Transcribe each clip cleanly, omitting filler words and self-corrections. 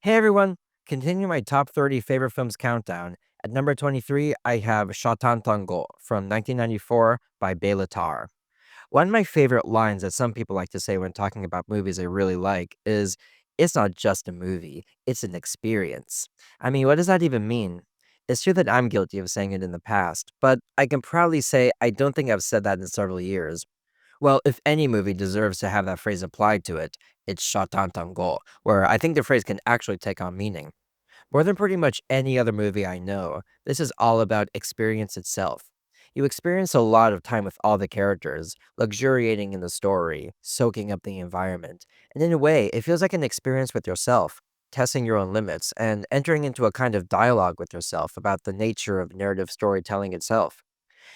Hey everyone! Continuing my top 30 favorite films countdown. At number 23, I have Sátántangó from 1994 by Bela Tarr. One of my favorite lines that some people like to say when talking about movies they really like is, it's not just a movie, it's an experience. I mean, what does that even mean? It's true that I'm guilty of saying it in the past, but I can proudly say I don't think I've said that in several years. Well, if any movie deserves to have that phrase applied to it, it's Sátántangó, where I think the phrase can actually take on meaning. More than pretty much any other movie I know, this is all about experience itself. You experience a lot of time with all the characters, luxuriating in the story, soaking up the environment, and in a way, it feels like an experience with yourself, testing your own limits, and entering into a kind of dialogue with yourself about the nature of narrative storytelling itself.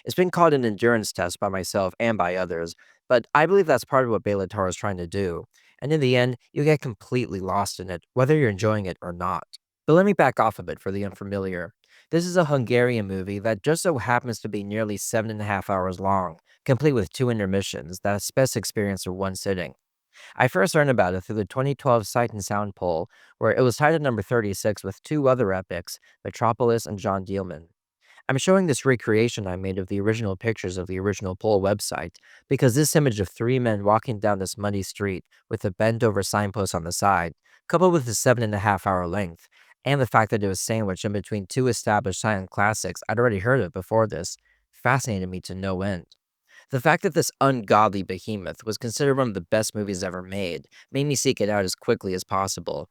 It's been called an endurance test by myself and by others, but I believe that's part of what Bela Tarr is trying to do. And in the end, you get completely lost in it, whether you're enjoying it or not. But let me back off a bit for the unfamiliar. This is a Hungarian movie that just so happens to be nearly 7.5 hours long, complete with two intermissions, that's best experience in one sitting. I first learned about it through the 2012 Sight and Sound poll, where it was tied at number 36 with two other epics, Metropolis and John Dielman. I'm showing this recreation I made of the original pictures of the original poll website because this image of three men walking down this muddy street with a bent over signpost on the side, coupled with the 7.5 hour length, and the fact that it was sandwiched in between two established silent classics I'd already heard of before this, fascinated me to no end. The fact that this ungodly behemoth was considered one of the best movies ever made me seek it out as quickly as possible.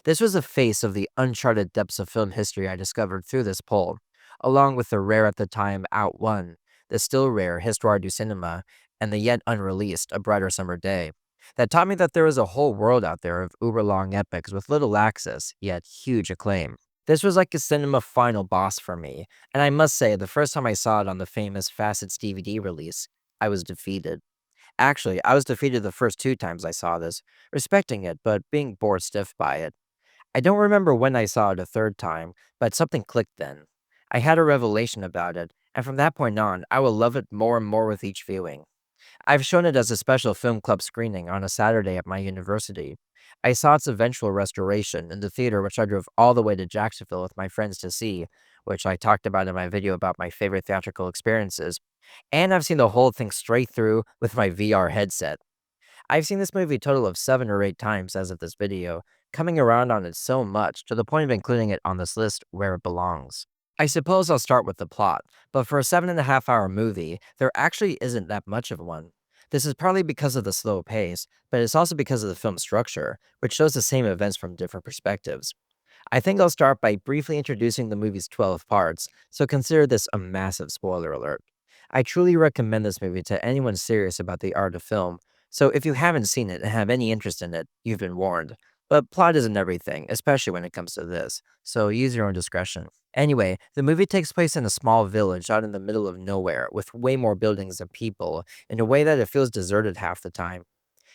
This was a face of the uncharted depths of film history I discovered through this poll, along with the rare at the time Out One, the still rare Histoire du Cinema, and the yet unreleased A Brighter Summer Day, that taught me that there is a whole world out there of uber long epics with little access, yet huge acclaim. This was like a cinema final boss for me, and I must say, the first time I saw it on the famous Facets DVD release, I was defeated. Actually, I was defeated the first two times I saw this, respecting it, but being bored stiff by it. I don't remember when I saw it a third time, but something clicked then. I had a revelation about it, and from that point on, I will love it more and more with each viewing. I've shown it as a special film club screening on a Saturday at my university. I saw its eventual restoration in the theater, which I drove all the way to Jacksonville with my friends to see, which I talked about in my video about my favorite theatrical experiences. And I've seen the whole thing straight through with my VR headset. I've seen this movie a total of 7 or 8 times as of this video, coming around on it so much to the point of including it on this list where it belongs. I suppose I'll start with the plot, but for a 7.5 hour movie, there actually isn't that much of one. This is partly because of the slow pace, but it's also because of the film's structure, which shows the same events from different perspectives. I think I'll start by briefly introducing the movie's 12 parts, so consider this a massive spoiler alert. I truly recommend this movie to anyone serious about the art of film, so if you haven't seen it and have any interest in it, you've been warned. But plot isn't everything, especially when it comes to this, so use your own discretion. Anyway, the movie takes place in a small village out in the middle of nowhere with way more buildings than people, in a way that it feels deserted half the time.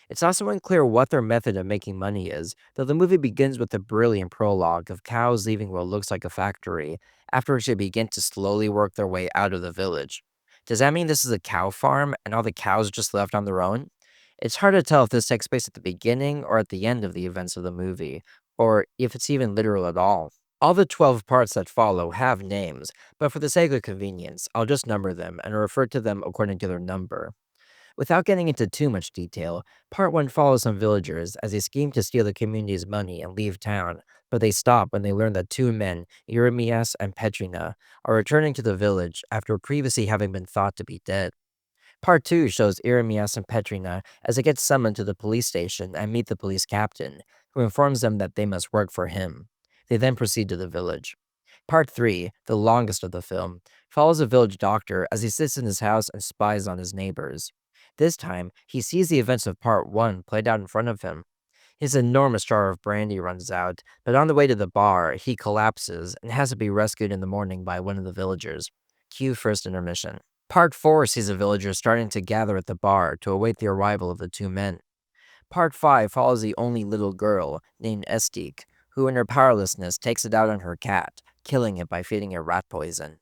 It's also unclear what their method of making money is, though the movie begins with a brilliant prologue of cows leaving what looks like a factory, after which they begin to slowly work their way out of the village. Does that mean this is a cow farm and all the cows just left on their own? It's hard to tell if this takes place at the beginning or at the end of the events of the movie, or if it's even literal at all. All the 12 parts that follow have names, but for the sake of convenience, I'll just number them and refer to them according to their number. Without getting into too much detail, Part 1 follows some villagers as they scheme to steal the community's money and leave town, but they stop when they learn that two men, Jeremias and Petrina, are returning to the village after previously having been thought to be dead. Part 2 shows Jeremias and Petrina as they get summoned to the police station and meet the police captain, who informs them that they must work for him. They then proceed to the village. Part 3, the longest of the film, follows a village doctor as he sits in his house and spies on his neighbors. This time, he sees the events of Part 1 played out in front of him. His enormous jar of brandy runs out, but on the way to the bar, he collapses and has to be rescued in the morning by one of the villagers. Cue first intermission. Part 4 sees the villagers starting to gather at the bar to await the arrival of the two men. Part 5 follows the only little girl, named Estique, who in her powerlessness takes it out on her cat, killing it by feeding it rat poison.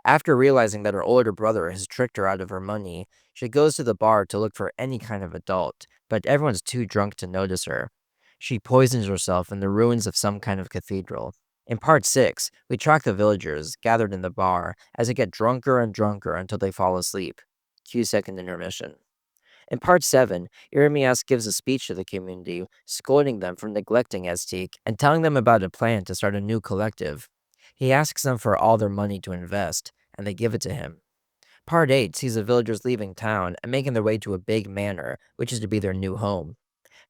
After realizing that her older brother has tricked her out of her money, she goes to the bar to look for any kind of adult, but everyone's too drunk to notice her. She poisons herself in the ruins of some kind of cathedral. In part 6, we track the villagers gathered in the bar as they get drunker and drunker until they fall asleep. Cue second intermission. In part 7, Irimias gives a speech to the community, scolding them for neglecting Estique and telling them about a plan to start a new collective. He asks them for all their money to invest, and they give it to him. Part 8 sees the villagers leaving town and making their way to a big manor, which is to be their new home.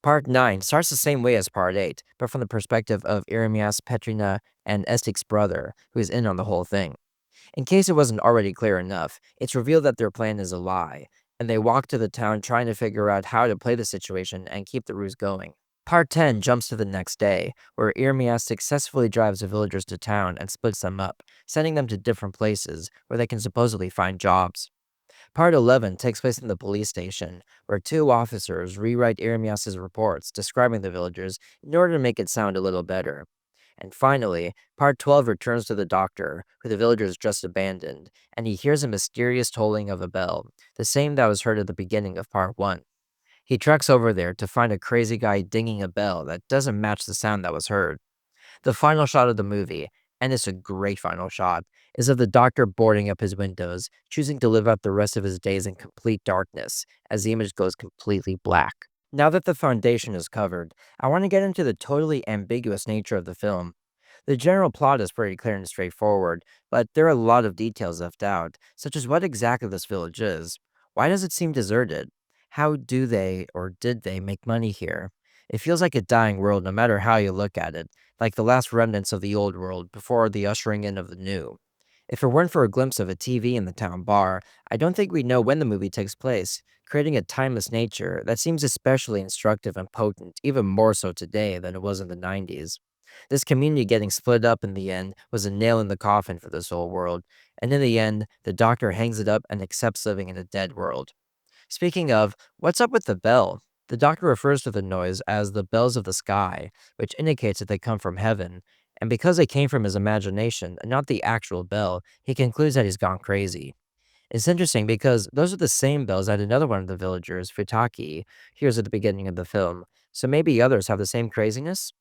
Part 9 starts the same way as Part 8, but from the perspective of Irimias, Petrina, and Estique's brother, who is in on the whole thing. In case it wasn't already clear enough, it's revealed that their plan is a lie, and they walk to the town trying to figure out how to play the situation and keep the ruse going. Part 10 jumps to the next day, where Irmias successfully drives the villagers to town and splits them up, sending them to different places where they can supposedly find jobs. Part 11 takes place in the police station, where two officers rewrite Irmias' reports describing the villagers in order to make it sound a little better. And finally, Part 12 returns to the doctor, who the villagers just abandoned, and he hears a mysterious tolling of a bell, the same that was heard at the beginning of Part 1. He treks over there to find a crazy guy dinging a bell that doesn't match the sound that was heard. The final shot of the movie, and it's a great final shot, is of the doctor boarding up his windows, choosing to live out the rest of his days in complete darkness, as the image goes completely black. Now that the foundation is covered, I want to get into the totally ambiguous nature of the film. The general plot is pretty clear and straightforward, but there are a lot of details left out, such as what exactly this village is. Why does it seem deserted? How do they, or did they, make money here? It feels like a dying world no matter how you look at it, like the last remnants of the old world before the ushering in of the new. If it weren't for a glimpse of a TV in the town bar, I don't think we'd know when the movie takes place, creating a timeless nature that seems especially instructive and potent, even more so today than it was in the 90s. This community getting split up in the end was a nail in the coffin for this whole world, and in the end, the doctor hangs it up and accepts living in a dead world. Speaking of, what's up with the bell? The doctor refers to the noise as the bells of the sky, which indicates that they come from heaven, and because they came from his imagination and not the actual bell, he concludes that he's gone crazy. It's interesting because those are the same bells that another one of the villagers, Futaki, hears at the beginning of the film, so maybe others have the same craziness?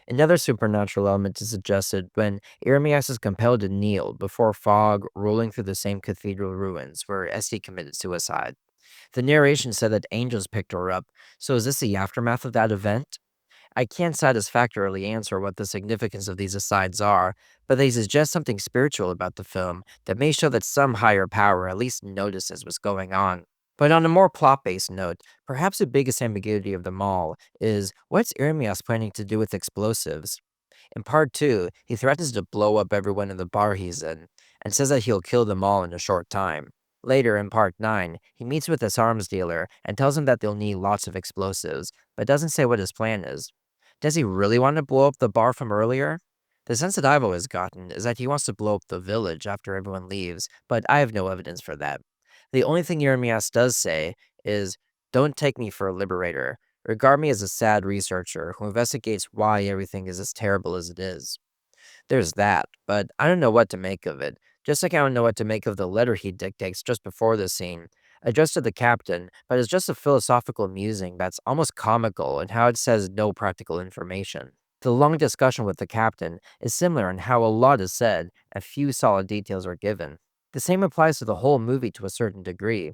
Another supernatural element is suggested when Eremias is compelled to kneel before fog rolling through the same cathedral ruins where Esty committed suicide. The narration said that angels picked her up, so is this the aftermath of that event? I can't satisfactorily answer what the significance of these asides are, but they suggest something spiritual about the film that may show that some higher power at least notices what's going on. But on a more plot-based note, perhaps the biggest ambiguity of them all is what's Ermias planning to do with explosives? In part 2, he threatens to blow up everyone in the bar he's in, and says that he'll kill them all in a short time. Later, in part 9, he meets with this arms dealer and tells him that they'll need lots of explosives, but doesn't say what his plan is. Does he really want to blow up the bar from earlier? The sense that I've always gotten is that he wants to blow up the village after everyone leaves, but I have no evidence for that. The only thing Jeremias does say is, "Don't take me for a liberator. Regard me as a sad researcher who investigates why everything is as terrible as it is." There's that, but I don't know what to make of it. Just like I don't know what to make of the letter he dictates just before the scene, addressed to the captain, but it's just a philosophical musing that's almost comical in how it says no practical information. The long discussion with the captain is similar in how a lot is said and few solid details are given. The same applies to the whole movie to a certain degree.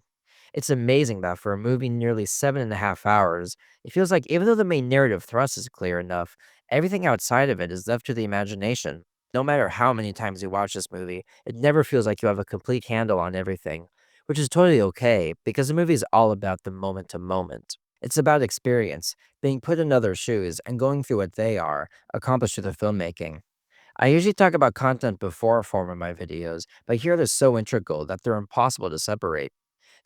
It's amazing that for a movie nearly 7.5 hours, it feels like even though the main narrative thrust is clear enough, everything outside of it is left to the imagination. No matter how many times you watch this movie, it never feels like you have a complete handle on everything, which is totally okay because the movie is all about the moment to moment. It's about experience, being put in others' shoes, and going through what they are, accomplished through the filmmaking. I usually talk about content before forming my videos, but here they're so integral that they're impossible to separate.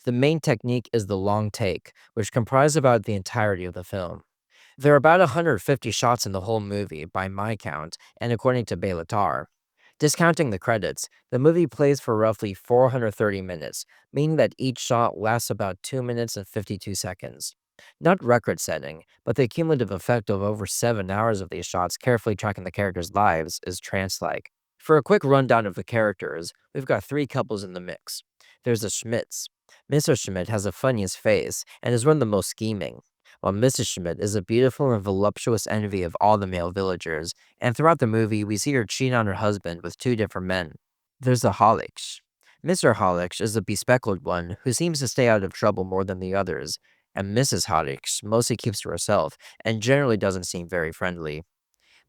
The main technique is the long take, which comprises about the entirety of the film. There are about 150 shots in the whole movie, by my count, and according to Bela Tarr. Discounting the credits, the movie plays for roughly 430 minutes, meaning that each shot lasts about 2 minutes and 52 seconds. Not record setting, but the cumulative effect of over 7 hours of these shots carefully tracking the characters' lives is trance-like. For a quick rundown of the characters, we've got three couples in the mix. There's the Schmidts. Mr. Schmidt has the funniest face and is one of the most scheming, while Mrs. Schmidt is a beautiful and voluptuous envy of all the male villagers, and throughout the movie we see her cheat on her husband with two different men. There's the Hollish. Mr. Hollish is the bespectacled one who seems to stay out of trouble more than the others, and Mrs. Hollish mostly keeps to herself and generally doesn't seem very friendly.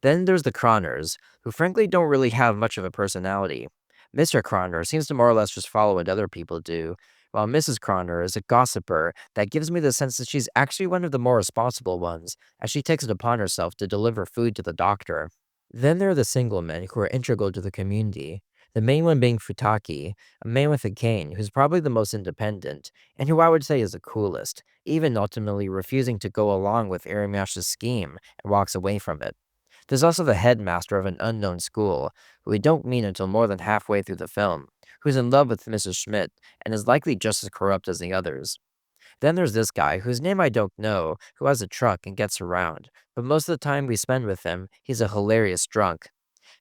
Then there's the Croners, who frankly don't really have much of a personality. Mr. Croner seems to more or less just follow what other people do, while Mrs. Croner is a gossiper that gives me the sense that she's actually one of the more responsible ones, as she takes it upon herself to deliver food to the doctor. Then there are the single men who are integral to the community. The main one being Futaki, a man with a cane who's probably the most independent, and who I would say is the coolest, even ultimately refusing to go along with Aramyash's scheme and walks away from it. There's also the headmaster of an unknown school, who we don't meet until more than halfway through the film, who's in love with Mrs. Schmidt and is likely just as corrupt as the others. Then there's this guy, whose name I don't know, who has a truck and gets around, but most of the time we spend with him, he's a hilarious drunk.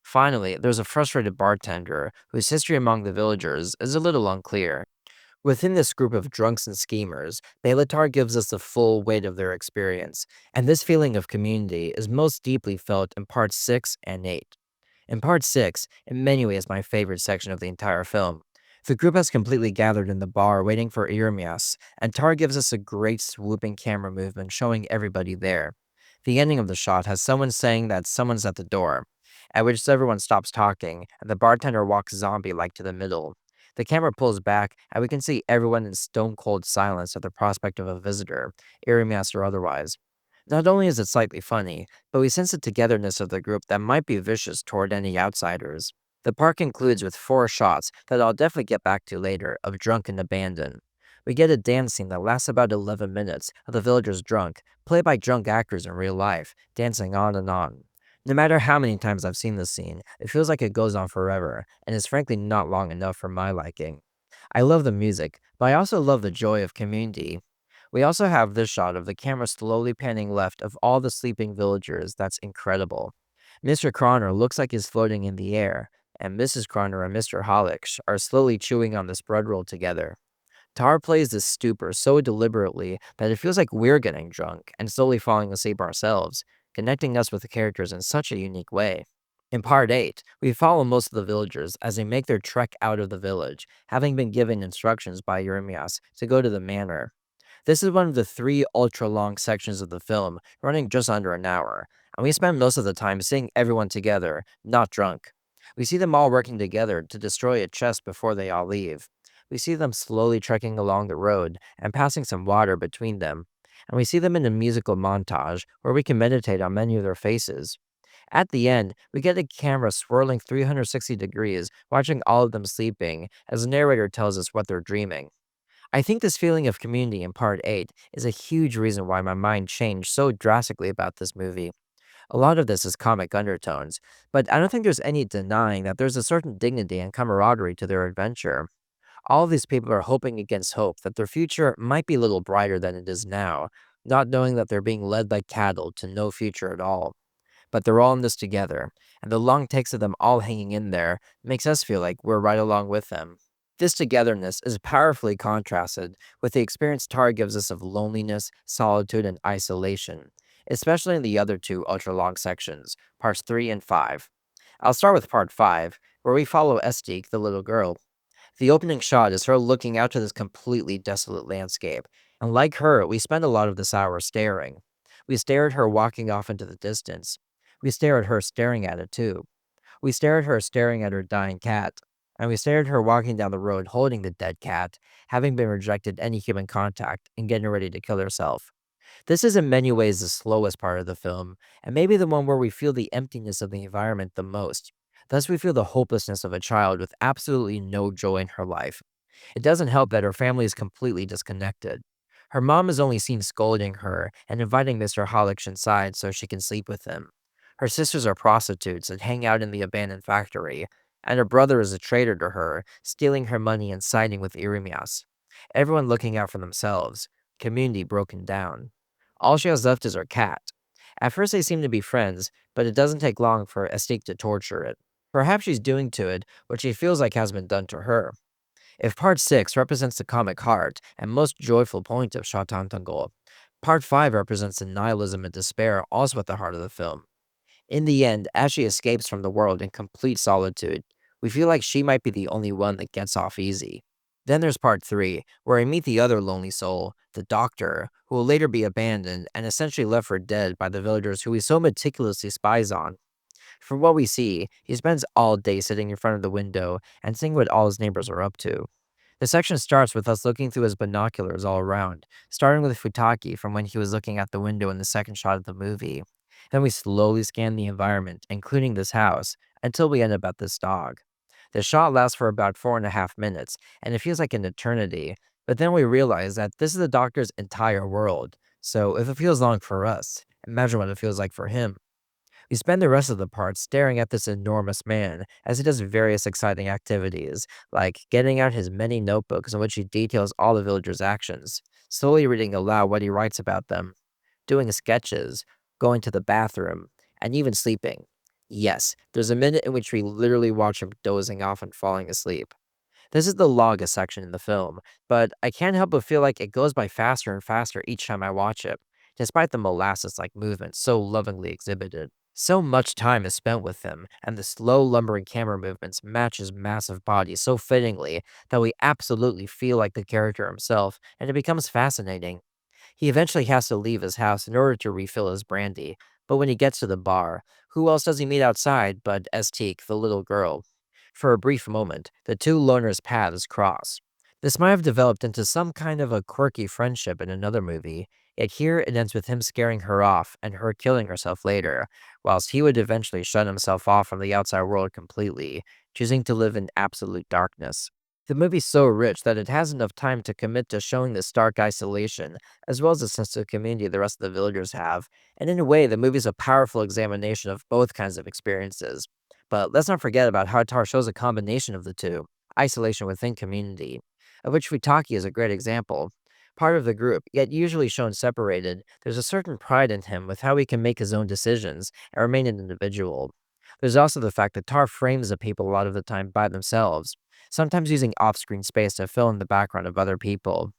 Finally, there's a frustrated bartender, whose history among the villagers is a little unclear. Within this group of drunks and schemers, Bela Tarr gives us the full weight of their experience, and this feeling of community is most deeply felt in parts 6 and 8. In part 6, in many ways my favorite section of the entire film, the group has completely gathered in the bar waiting for Irmias, and Tarr gives us a great swooping camera movement showing everybody there. The ending of the shot has someone saying that someone's at the door, at which everyone stops talking, and the bartender walks zombie-like to the middle. The camera pulls back, and we can see everyone in stone-cold silence at the prospect of a visitor, Irmias or otherwise. Not only is it slightly funny, but we sense the togetherness of the group that might be vicious toward any outsiders. The park concludes with 4 shots that I'll definitely get back to later of drunk and abandoned. We get a dance scene that lasts about 11 minutes of the villagers drunk, played by drunk actors in real life, dancing on and on. No matter how many times I've seen this scene, it feels like it goes on forever, and is frankly not long enough for my liking. I love the music, but I also love the joy of community. We also have this shot of the camera slowly panning left of all the sleeping villagers that's incredible. Mr. Croner looks like he's floating in the air, and Mrs. Croner and Mr. Hollish are slowly chewing on this bread roll together. Tar plays this stupor so deliberately that it feels like we're getting drunk and slowly falling asleep ourselves, connecting us with the characters in such a unique way. In part 8, we follow most of the villagers as they make their trek out of the village, having been given instructions by Jeremias to go to the manor. This is one of the 3 ultra-long sections of the film, running just under an hour, and we spend most of the time seeing everyone together, not drunk. We see them all working together to destroy a chest before they all leave. We see them slowly trekking along the road and passing some water between them, and we see them in a musical montage where we can meditate on many of their faces. At the end, we get a camera swirling 360 degrees, watching all of them sleeping, as the narrator tells us what they're dreaming. I think this feeling of community in part 8 is a huge reason why my mind changed so drastically about this movie. A lot of this is comic undertones, but I don't think there's any denying that there's a certain dignity and camaraderie to their adventure. All of these people are hoping against hope that their future might be a little brighter than it is now, not knowing that they're being led like cattle to no future at all. But they're all in this together, and the long takes of them all hanging in there makes us feel like we're right along with them. This togetherness is powerfully contrasted with the experience Tar gives us of loneliness, solitude, and isolation, especially in the other 2 ultra-long sections, parts 3 and 5. I'll start with part 5, where we follow Estique, the little girl. The opening shot is her looking out to this completely desolate landscape, and like her, we spend a lot of this hour staring. We stare at her walking off into the distance. We stare at her staring at it too. We stare at her staring at her dying cat, and we stare at her walking down the road holding the dead cat, having been rejected any human contact and getting ready to kill herself. This is in many ways the slowest part of the film, and maybe the one where we feel the emptiness of the environment the most. Thus, we feel the hopelessness of a child with absolutely no joy in her life. It doesn't help that her family is completely disconnected. Her mom is only seen scolding her and inviting Mr. Hollish inside so she can sleep with him. Her sisters are prostitutes and hang out in the abandoned factory, and her brother is a traitor to her, stealing her money and siding with Irimias. Everyone looking out for themselves, community broken down. All she has left is her cat. At first they seem to be friends, but it doesn't take long for Estique to torture it. Perhaps she's doing to it what she feels like has been done to her. If part 6 represents the comic heart and most joyful point of Sátántangó, Part 5 represents the nihilism and despair also at the heart of the film. In the end, as she escapes from the world in complete solitude, we feel like she might be the only one that gets off easy. Then there's part 3, where I meet the other lonely soul, the doctor, who will later be abandoned and essentially left for dead by the villagers who he so meticulously spies on. From what we see, he spends all day sitting in front of the window and seeing what all his neighbors are up to. The section starts with us looking through his binoculars all around, starting with Futaki from when he was looking out the window in the second shot of the movie. Then we slowly scan the environment, including this house, until we end up at this dog. The shot lasts for about 4.5 minutes, and it feels like an eternity, but then we realize that this is the doctor's entire world. So if it feels long for us, imagine what it feels like for him. We spend the rest of the part staring at this enormous man as he does various exciting activities, like getting out his many notebooks in which he details all the villagers' actions, slowly reading aloud what he writes about them, doing sketches, going to the bathroom, and even sleeping. Yes, there's a minute in which we literally watch him dozing off and falling asleep. This is the longest section in the film, but I can't help but feel like it goes by faster and faster each time I watch it, despite the molasses like movement so lovingly exhibited. So much time is spent with him, and the slow, lumbering camera movements match his massive body so fittingly that we absolutely feel like the character himself, and it becomes fascinating. He eventually has to leave his house in order to refill his brandy, but when he gets to the bar, who else does he meet outside but Estique, the little girl? For a brief moment, the two loners' paths cross. This might have developed into some kind of a quirky friendship in another movie, yet here it ends with him scaring her off and her killing herself later, whilst he would eventually shut himself off from the outside world completely, choosing to live in absolute darkness. The movie's so rich that it has enough time to commit to showing this stark isolation, as well as the sense of community the rest of the villagers have, and in a way, the movie's a powerful examination of both kinds of experiences. But let's not forget about how Tar shows a combination of the two, isolation within community, of which Futaki is a great example. Part of the group, yet usually shown separated, there's a certain pride in him with how he can make his own decisions and remain an individual. There's also the fact that Tar frames the people a lot of the time by themselves, sometimes using off screen space to fill in the background of other people.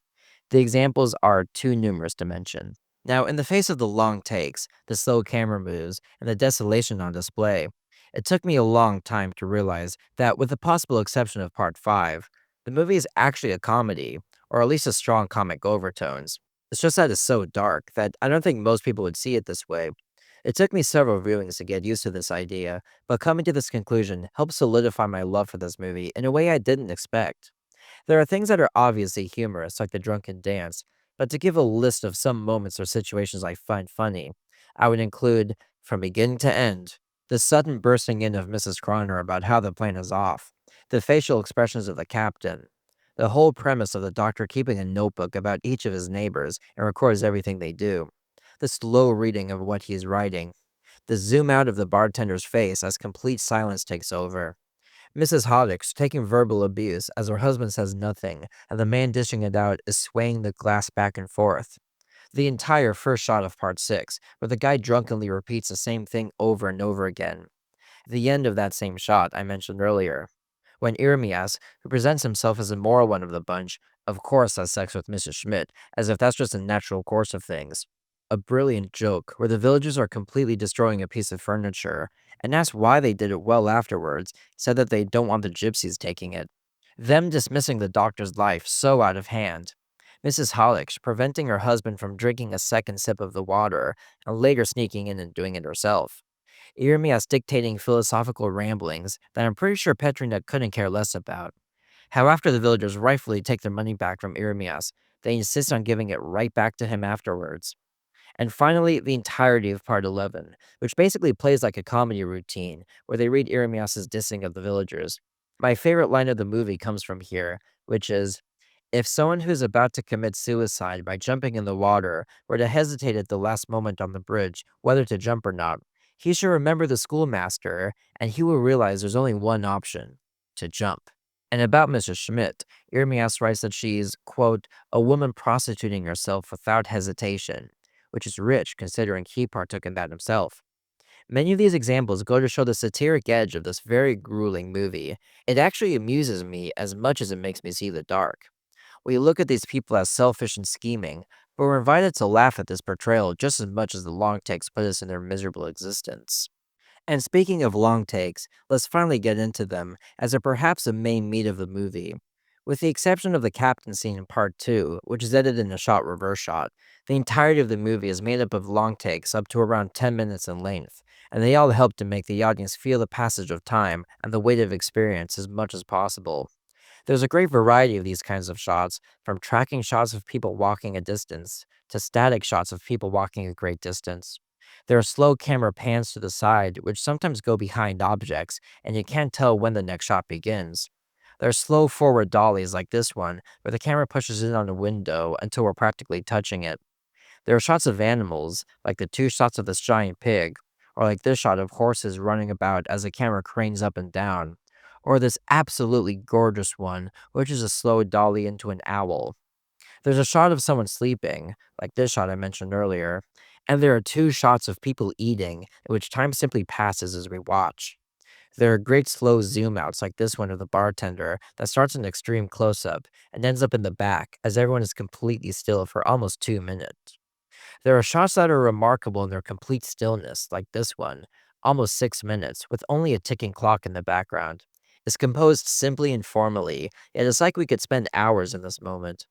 The examples are too numerous to mention. Now, in the face of the long takes, the slow camera moves, and the desolation on display, it took me a long time to realize that, with the possible exception of Part 5, the movie is actually a comedy, or at least a strong comic overtones. It's just that it's so dark that I don't think most people would see it this way. It took me several viewings to get used to this idea, but coming to this conclusion helped solidify my love for this movie in a way I didn't expect. There are things that are obviously humorous, like the drunken dance, but to give a list of some moments or situations I find funny, I would include, from beginning to end, the sudden bursting in of Mrs. Croner about how the plane is off, the facial expressions of the captain, the whole premise of the doctor keeping a notebook about each of his neighbors and records everything they do, the slow reading of what he is writing, the zoom out of the bartender's face as complete silence takes over, Mrs. Hoddick's taking verbal abuse as her husband says nothing, and the man dishing it out is swaying the glass back and forth. The entire first shot of part 6, where the guy drunkenly repeats the same thing over and over again. The end of that same shot I mentioned earlier, when Irmias, who presents himself as the moral one of the bunch, of course has sex with Mrs. Schmidt, as if that's just a natural course of things. A brilliant joke where the villagers are completely destroying a piece of furniture, and asked why they did it well afterwards, said that they don't want the gypsies taking it. Them dismissing the doctor's life so out of hand. Mrs. Hollick preventing her husband from drinking a second sip of the water, and later sneaking in and doing it herself. Irmias dictating philosophical ramblings that I'm pretty sure Petrina couldn't care less about. How after the villagers rightfully take their money back from Irmias, they insist on giving it right back to him afterwards. And finally, the entirety of part 11, which basically plays like a comedy routine, where they read Irmias's dissing of the villagers. My favorite line of the movie comes from here, which is, if someone who's about to commit suicide by jumping in the water were to hesitate at the last moment on the bridge, whether to jump or not, he should remember the schoolmaster, and he will realize there's only one option, to jump. And about Mrs. Schmidt, Irmias writes that she's, quote, a woman prostituting herself without hesitation, which is rich considering he partook in that himself. Many of these examples go to show the satiric edge of this very grueling movie. It actually amuses me as much as it makes me see the dark. We look at these people as selfish and scheming, but we're invited to laugh at this portrayal just as much as the long takes put us in their miserable existence. And speaking of long takes, let's finally get into them, as they're perhaps the main meat of the movie. With the exception of the captain scene in part 2, which is edited in a shot reverse shot, the entirety of the movie is made up of long takes up to around 10 minutes in length, and they all help to make the audience feel the passage of time and the weight of experience as much as possible. There's a great variety of these kinds of shots, from tracking shots of people walking a distance to static shots of people walking a great distance. There are slow camera pans to the side, which sometimes go behind objects, and you can't tell when the next shot begins. There are slow forward dollies like this one, where the camera pushes in on a window until we're practically touching it. There are shots of animals, like the two shots of this giant pig, or like this shot of horses running about as the camera cranes up and down, or this absolutely gorgeous one, which is a slow dolly into an owl. There's a shot of someone sleeping, like this shot I mentioned earlier, and there are two shots of people eating, in which time simply passes as we watch. There are great slow zoom outs like this one of the bartender that starts in extreme close up and ends up in the back as everyone is completely still for almost 2 minutes. There are shots that are remarkable in their complete stillness, like this one, almost 6 minutes, with only a ticking clock in the background. It's composed simply and formally, yet it's like we could spend hours in this moment.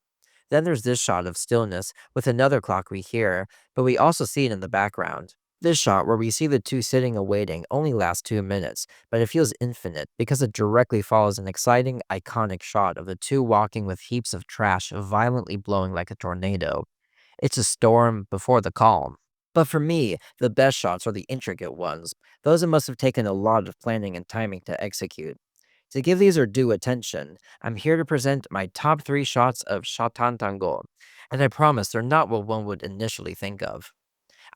Then there's this shot of stillness with another clock we hear, but we also see it in the background. This shot, where we see the two sitting and waiting, only lasts 2 minutes, but it feels infinite because it directly follows an exciting, iconic shot of the two walking with heaps of trash violently blowing like a tornado. It's a storm before the calm. But for me, the best shots are the intricate ones, those that must have taken a lot of planning and timing to execute. To give these their due attention, I'm here to present my top 3 shots of Sátántangó, and I promise they're not what one would initially think of.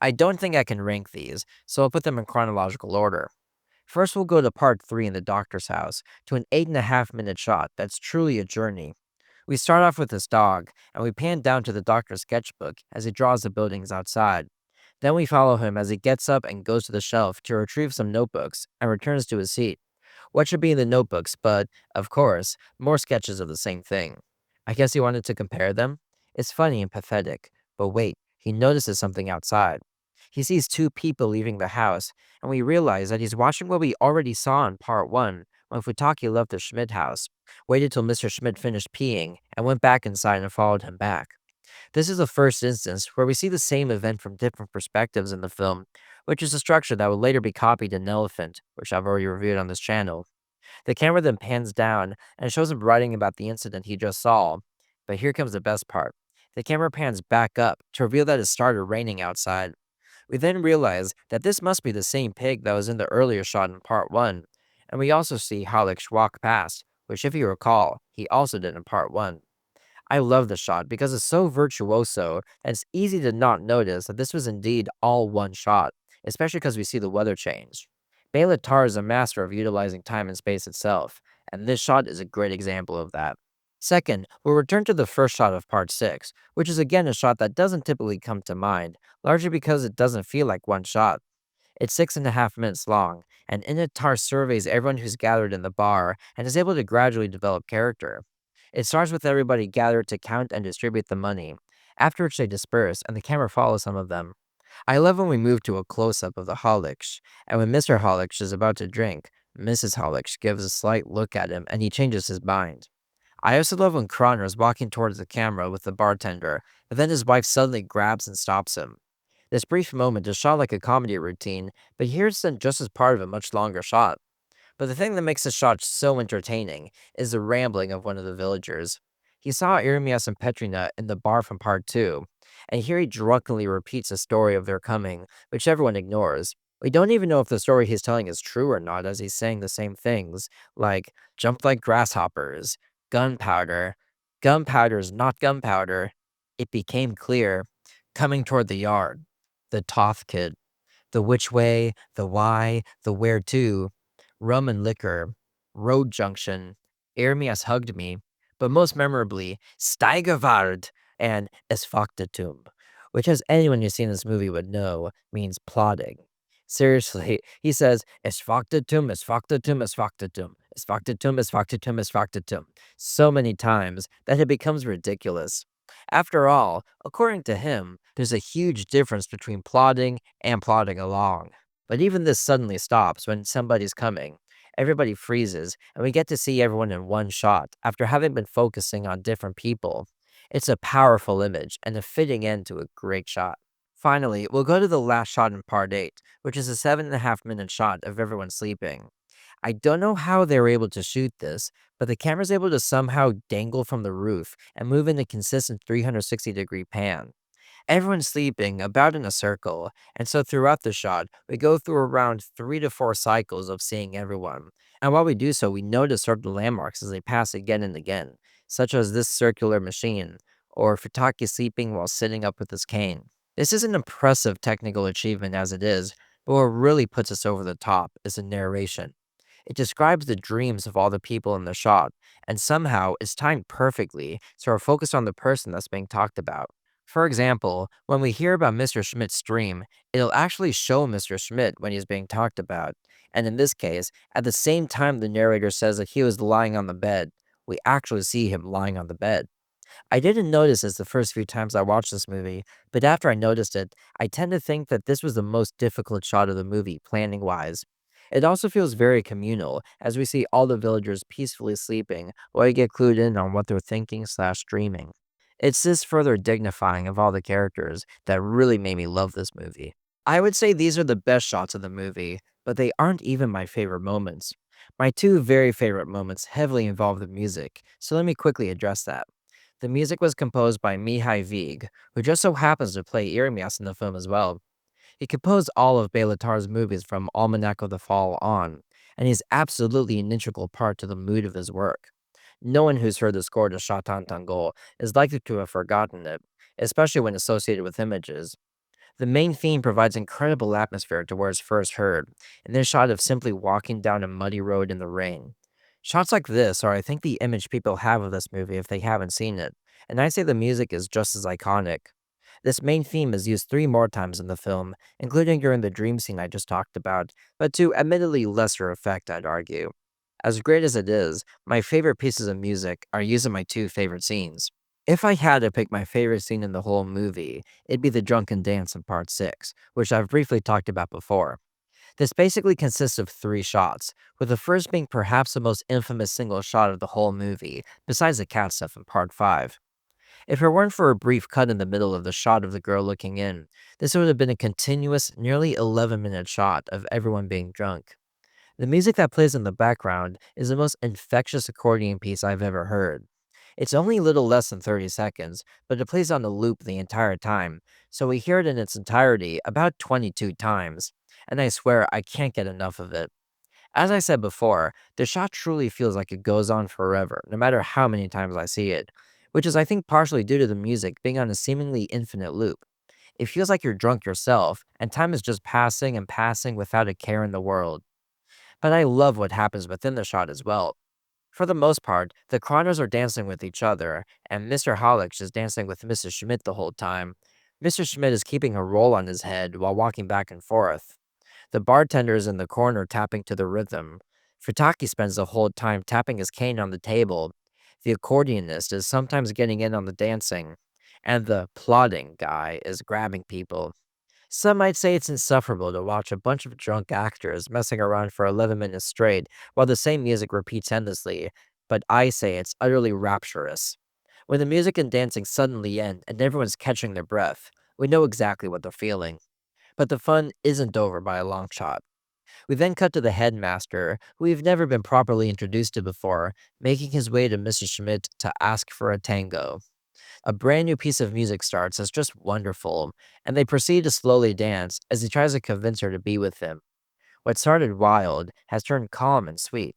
I don't think I can rank these, so I'll put them in chronological order. First, we'll go to part 3 in the doctor's house, to an 8.5 minute shot that's truly a journey. We start off with this dog, and we pan down to the doctor's sketchbook as he draws the buildings outside. Then we follow him as he gets up and goes to the shelf to retrieve some notebooks and returns to his seat. What should be in the notebooks but, of course, more sketches of the same thing. I guess he wanted to compare them? It's funny and pathetic, but wait, he notices something outside. He sees two people leaving the house, and we realize that he's watching what we already saw in part 1 when Futaki left the Schmidt house, waited till Mr. Schmidt finished peeing, and went back inside and followed him back. This is the first instance where we see the same event from different perspectives in the film, which is a structure that would later be copied in Elephant, which I've already reviewed on this channel. The camera then pans down and shows him writing about the incident he just saw. But here comes the best part. The camera pans back up to reveal that it started raining outside. We then realize that this must be the same pig that was in the earlier shot in part 1, and we also see Halleck walk past, which if you recall, he also did in part 1. I love the shot because it's so virtuoso that it's easy to not notice that this was indeed all one shot, especially because we see the weather change. Bela Tarr is a master of utilizing time and space itself, and this shot is a great example of that. Second, we'll return to the first shot of part 6, which is again a shot that doesn't typically come to mind, largely because it doesn't feel like one shot. It's 6.5 minutes long, and in it Tar surveys everyone who's gathered in the bar and is able to gradually develop character. It starts with everybody gathered to count and distribute the money, after which they disperse and the camera follows some of them. I love when we move to a close-up of the Hollish, and when Mr. Hollish is about to drink, Mrs. Hollish gives a slight look at him and he changes his mind. I also love when Kroner is walking towards the camera with the bartender, but then his wife suddenly grabs and stops him. This brief moment is shot like a comedy routine, but here it's done just as part of a much longer shot. But the thing that makes this shot so entertaining is the rambling of one of the villagers. He saw Ermias and Petrina in the bar from part 2, and here he drunkenly repeats the story of their coming, which everyone ignores. We don't even know if the story he's telling is true or not, as he's saying the same things, like jump like grasshoppers, gunpowder, gunpowder's not gunpowder. It became clear, coming toward the yard, the Toth kid, the which way, the why, the where to, rum and liquor, road junction, Ermias hugged me, but most memorably, Steigerwald and Es Faktatum, which as anyone who's seen this movie would know, means plotting. Seriously, he says, Es Faktatum, Es Faktatum, Es Faktatum, Es Faktatum, Es Faktatum, Es Faktatum, so many times that it becomes ridiculous. After all, according to him, there's a huge difference between plodding and plodding along. But even this suddenly stops when somebody's coming. Everybody freezes, and we get to see everyone in one shot after having been focusing on different people. It's a powerful image and a fitting end to a great shot. Finally, we'll go to the last shot in part 8, which is a 7.5 minute shot of everyone sleeping. I don't know how they were able to shoot this, but the camera's able to somehow dangle from the roof and move in a consistent 360-degree pan. Everyone's sleeping about in a circle, and so throughout the shot, we go through around 3 to 4 cycles of seeing everyone. And while we do so, we notice certain landmarks as they pass again and again, such as this circular machine, or Futaki sleeping while sitting up with his cane. This is an impressive technical achievement as it is, but what really puts us over the top is the narration. It describes the dreams of all the people in the shot, and somehow is timed perfectly so we're focused on the person that's being talked about. For example, when we hear about Mr. Schmidt's dream, it'll actually show Mr. Schmidt when he's being talked about. And in this case, at the same time the narrator says that he was lying on the bed, we actually see him lying on the bed. I didn't notice this the first few times I watched this movie, but after I noticed it, I tend to think that this was the most difficult shot of the movie, planning wise. It also feels very communal, as we see all the villagers peacefully sleeping while we get clued in on what they're thinking slash dreaming. It's this further dignifying of all the characters that really made me love this movie. I would say these are the best shots of the movie, but they aren't even my favorite moments. My two very favorite moments heavily involve the music, so let me quickly address that. The music was composed by Mihai Vig, who just so happens to play Irmias in the film as well. He composed all of Bela Tarr's movies from Almanac of the Fall on, and he's absolutely an integral part to the mood of his work. No one who's heard the score to Sátántangó is likely to have forgotten it, especially when associated with images. The main theme provides incredible atmosphere to where it's first heard, in this shot of simply walking down a muddy road in the rain. Shots like this are, I think, the image people have of this movie if they haven't seen it, and I say the music is just as iconic. This main theme is used 3 more times in the film, including during the dream scene I just talked about, but to admittedly lesser effect, I'd argue. As great as it is, my favorite pieces of music are used in my two favorite scenes. If I had to pick my favorite scene in the whole movie, it'd be the drunken dance in part 6, which I've briefly talked about before. This basically consists of 3 shots, with the first being perhaps the most infamous single shot of the whole movie, besides the cat stuff in part 5. If it weren't for a brief cut in the middle of the shot of the girl looking in, this would have been a continuous, nearly 11-minute shot of everyone being drunk. The music that plays in the background is the most infectious accordion piece I've ever heard. It's only a little less than 30 seconds, but it plays on a loop the entire time, so we hear it in its entirety about 22 times, and I swear I can't get enough of it. As I said before, the shot truly feels like it goes on forever, no matter how many times I see it, which is I think partially due to the music being on a seemingly infinite loop. It feels like you're drunk yourself, and time is just passing and passing without a care in the world. But I love what happens within the shot as well. For the most part, the Connors are dancing with each other, and Mr. Hollick is dancing with Mrs. Schmidt the whole time. Mr. Schmidt is keeping a roll on his head while walking back and forth. The bartender is in the corner tapping to the rhythm. Futaki spends the whole time tapping his cane on the table. The accordionist is sometimes getting in on the dancing. And the plodding guy is grabbing people. Some might say it's insufferable to watch a bunch of drunk actors messing around for 11 minutes straight while the same music repeats endlessly, but I say it's utterly rapturous. When the music and dancing suddenly end and everyone's catching their breath, we know exactly what they're feeling. But the fun isn't over by a long shot. We then cut to the headmaster, who we've never been properly introduced to before, making his way to Mrs. Schmidt to ask for a tango. A brand new piece of music starts that's just wonderful, and they proceed to slowly dance as he tries to convince her to be with him. What started wild has turned calm and sweet.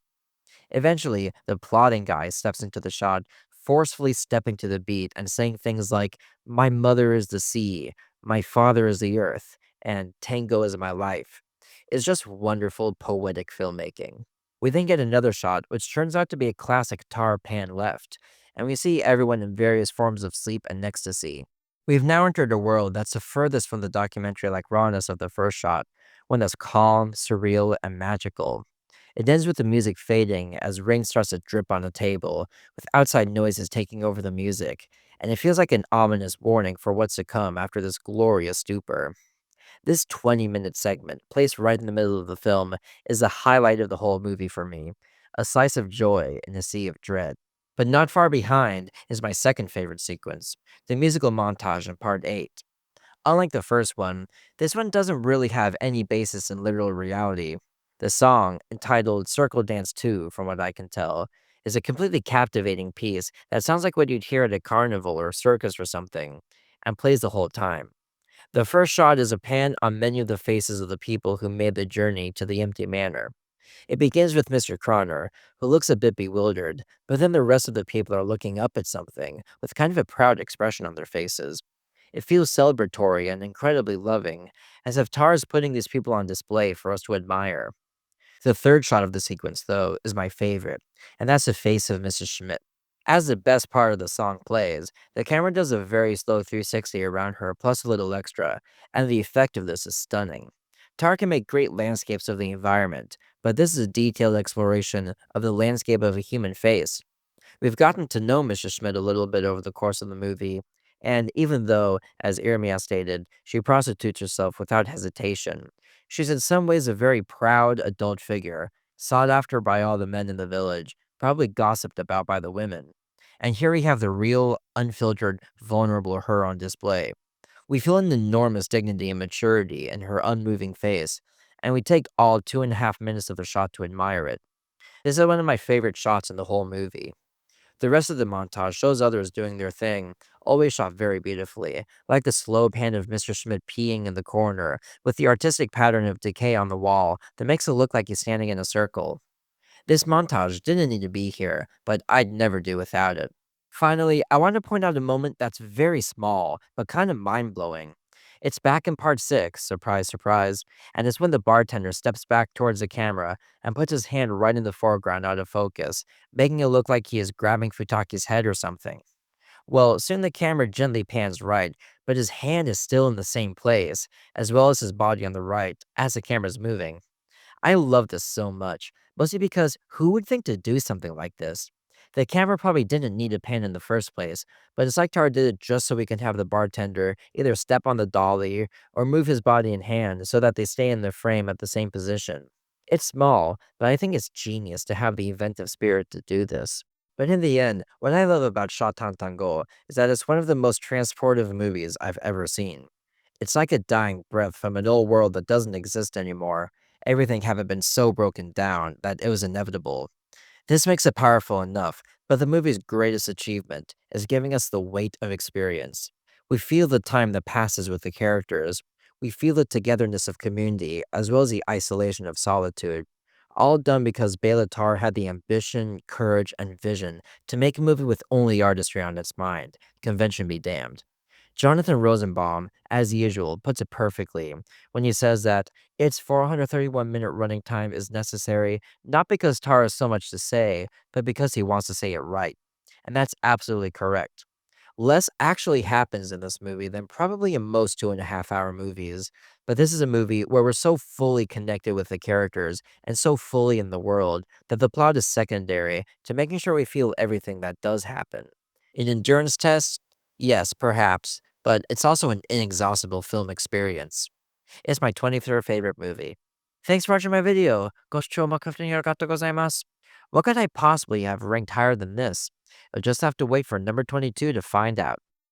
Eventually, the plodding guy steps into the shot, forcefully stepping to the beat and saying things like, "My mother is the sea, my father is the earth, and tango is my life." It's just wonderful, poetic filmmaking. We then get another shot, which turns out to be a classic tar pan left, and we see everyone in various forms of sleep and ecstasy. We've now entered a world that's the furthest from the documentary like rawness of the first shot, one that's calm, surreal, and magical. It ends with the music fading as rain starts to drip on the table, with outside noises taking over the music, and it feels like an ominous warning for what's to come after this glorious stupor. This 20-minute segment, placed right in the middle of the film, is the highlight of the whole movie for me, a slice of joy in a sea of dread. But not far behind is my second favorite sequence, the musical montage in Part 8. Unlike the first one, this one doesn't really have any basis in literal reality. The song, entitled Circle Dance 2, from what I can tell, is a completely captivating piece that sounds like what you'd hear at a carnival or circus or something, and plays the whole time. The first shot is a pan on many of the faces of the people who made the journey to the empty manor. It begins with Mr. Croner, who looks a bit bewildered, but then the rest of the people are looking up at something, with kind of a proud expression on their faces. It feels celebratory and incredibly loving, as if Tar is putting these people on display for us to admire. The third shot of the sequence, though, is my favorite, and that's the face of Mrs. Schmidt. As the best part of the song plays, the camera does a very slow 360 around her plus a little extra, and the effect of this is stunning. Tar can make great landscapes of the environment, but this is a detailed exploration of the landscape of a human face. We've gotten to know Mrs. Schmidt a little bit over the course of the movie, and even though, as Irmia stated, she prostitutes herself without hesitation, she's in some ways a very proud adult figure, sought after by all the men in the village, probably gossiped about by the women. And here we have the real, unfiltered, vulnerable her on display. We feel an enormous dignity and maturity in her unmoving face, and we take all 2.5 minutes of the shot to admire it. This is one of my favorite shots in the whole movie. The rest of the montage shows others doing their thing, always shot very beautifully, like the slow pan of Mr. Schmidt peeing in the corner, with the artistic pattern of decay on the wall that makes it look like he's standing in a circle. This montage didn't need to be here, but I'd never do without it. Finally, I want to point out a moment that's very small, but kind of mind blowing. It's back in part 6, surprise, surprise, and it's when the bartender steps back towards the camera and puts his hand right in the foreground out of focus, making it look like he is grabbing Futaki's head or something. Well, soon the camera gently pans right, but his hand is still in the same place, as well as his body on the right, as the camera's moving. I love this so much, mostly because who would think to do something like this? The camera probably didn't need a pan in the first place, but it's like Tar did it just so we can have the bartender either step on the dolly or move his body and hand so that they stay in the frame at the same position. It's small, but I think it's genius to have the inventive spirit to do this. But in the end, what I love about Sátántangó is that it's one of the most transportive movies I've ever seen. It's like a dying breath from an old world that doesn't exist anymore, everything having been so broken down that it was inevitable. This makes it powerful enough, but the movie's greatest achievement is giving us the weight of experience. We feel the time that passes with the characters. We feel the togetherness of community, as well as the isolation of solitude. All done because Bela Tarr had the ambition, courage, and vision to make a movie with only artistry on its mind. Convention be damned. Jonathan Rosenbaum, as usual, puts it perfectly when he says that its 431-minute running time is necessary not because Tar has so much to say, but because he wants to say it right. And that's absolutely correct. Less actually happens in this movie than probably in most 2.5 hour movies, but this is a movie where we're so fully connected with the characters and so fully in the world that the plot is secondary to making sure we feel everything that does happen. An endurance test? Yes, perhaps, but it's also an inexhaustible film experience. It's my 23rd favorite movie. Thanks for watching my video. What could I possibly have ranked higher than this? I'll just have to wait for number 22 to find out.